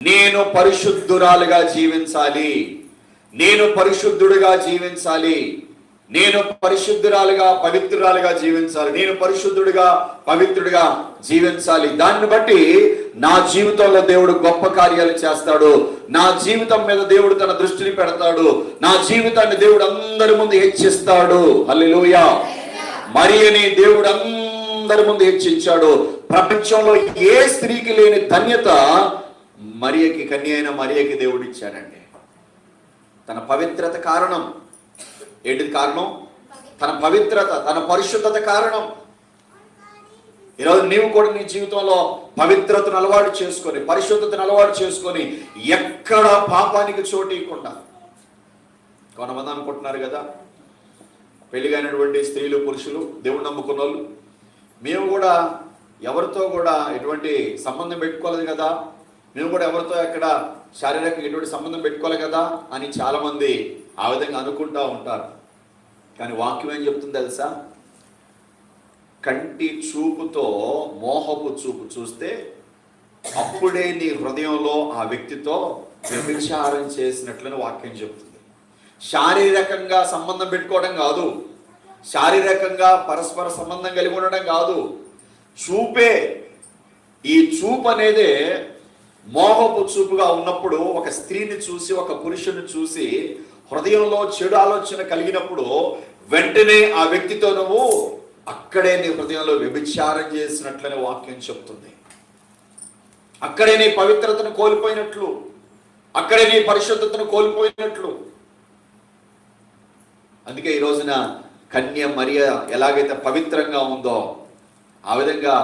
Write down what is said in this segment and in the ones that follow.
నేను పరిశుద్ధురాలుగా జీవించాలి, నేను పరిశుద్ధుడిగా జీవించాలి, నేను పరిశుద్ధురాలుగా పవిత్రురాలుగా జీవించాలి, నేను పరిశుద్ధుడిగా పవిత్రుడిగా జీవించాలి. దాన్ని బట్టి నా జీవితంలో దేవుడు గొప్ప కార్యాలు చేస్తాడు. నా జీవితం మీద దేవుడు తన దృష్టిని పెడతాడు. నా జీవితాన్ని దేవుడు అందరి ముందు హెచ్చిస్తాడు. హల్లెలూయా. మరియని దేవుడు అందరి ముందు హెచ్చించాడు. ప్రపంచంలో ఏ స్త్రీకి లేని ధన్యత మరియకి, కన్య అయిన మరియకి దేవుడు ఇచ్చాడండి. తన పవిత్రత కారణం. ఏంటిది కారణం? తన పవిత్రత, తన పరిశుద్ధత కారణం. ఈరోజు నీవు కూడా నీ జీవితంలో పవిత్రతను అలవాటు చేసుకొని, పరిశుద్ధతను అలవాటు చేసుకొని, ఎక్కడ పాపానికి చోటు ఇవ్వకుండా. కొంతమంది అనుకుంటున్నారు కదా, పెళ్లిగైనటువంటి స్త్రీలు పురుషులు దేవుడు నమ్ముకున్న వాళ్ళు, మేము కూడా ఎవరితో కూడా ఎటువంటి సంబంధం పెట్టుకోలేదు కదా, మేము కూడా ఎవరితో ఎక్కడ శారీరకంగా ఎటువంటి సంబంధం పెట్టుకోలేదు కదా అని చాలామంది ఆ విధంగా అనుకుంటూ ఉంటారు. కానీ వాక్యం ఏం చెప్తుంది తెలుసా? కంటి చూపుతో మోహపు చూపు చూస్తే అప్పుడే నీ హృదయంలో ఆ వ్యక్తితో వ్యభిచారం చేసినట్లని వాక్యం చెప్తుంది. శారీరకంగా సంబంధం పెట్టుకోవడం కాదు, శారీరకంగా పరస్పర సంబంధం కలిగి ఉండడం కాదు, చూపే. ఈ చూపు అనేదే మోహపు చూపుగా ఉన్నప్పుడు, ఒక స్త్రీని చూసి ఒక పురుషుని చూసి హృదయంలో చెడు ఆలోచన కలిగినప్పుడు వెంటనే ఆ వ్యక్తితో నువ్వు అక్కడే నీ హృదయంలో వ్యభిచారం చేసినట్లనే వాక్యం చెప్తుంది. అక్కడే నీ పవిత్రతను కోల్పోయినట్లు, అక్కడే నీ పరిశుద్ధతను కోల్పోయినట్లు. అందుకే ఈ రోజున కన్య మరియ ఎలాగైతే పవిత్రంగా ఉందో, ఆ విధంగా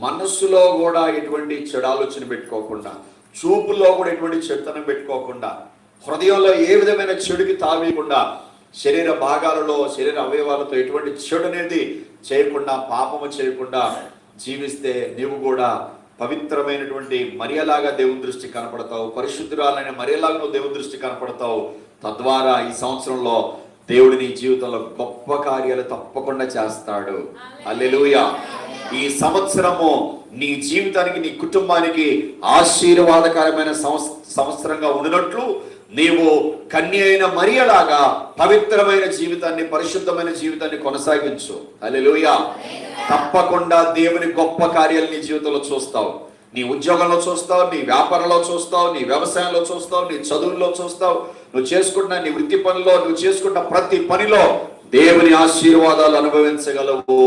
మనస్సులో కూడా ఎటువంటి చెడు ఆలోచన పెట్టుకోకుండా, చూపుల్లో కూడా ఎటువంటి చెడుతనం పెట్టుకోకుండా, హృదయంలో ఏ విధమైన చెడుకి తావీయకుండా, శరీర భాగాలలో శరీర అవయవాలతో ఎటువంటి చెడు అనేది చేయకుండా, పాపము చేయకుండా జీవిస్తే నీవు కూడా పవిత్రమైనటువంటి మరియలాగా దేవుని దృష్టి కనపడతావు. పరిశుద్ధురాలైన మరియలాగా నువ్వు దేవుని దృష్టి కనపడతావు. తద్వారా ఈ సంవత్సరంలో దేవుడు నీ జీవితంలో గొప్ప కార్యాలు తప్పకుండా చేస్తాడు. హల్లెలూయా. ఈ సంవత్సరము నీ జీవితానికి, నీ కుటుంబానికి ఆశీర్వాదకరమైన సంవత్సరంగా ఉండినట్లు నీవు కన్య అయిన మరియలాగా పవిత్రమైన జీవితాన్ని, పరిశుద్ధమైన జీవితాన్ని కొనసాగించు. హల్లెలూయా. తప్పకుండా దేవుని గొప్ప కార్యాలు నీ జీవితంలో చూస్తావు. నీ ఉద్యోగంలో చూస్తావు, నీ వ్యాపారంలో చూస్తావు, నీ వ్యవసాయంలో చూస్తావు, నీ చదువుల్లో చూస్తావు. నువ్వు చేసుకుంటున్న నీ వృత్తి పనిలో, నువ్వు చేసుకుంటున్న ప్రతి పనిలో దేవుని ఆశీర్వాదాలు అనుభవించగలవు.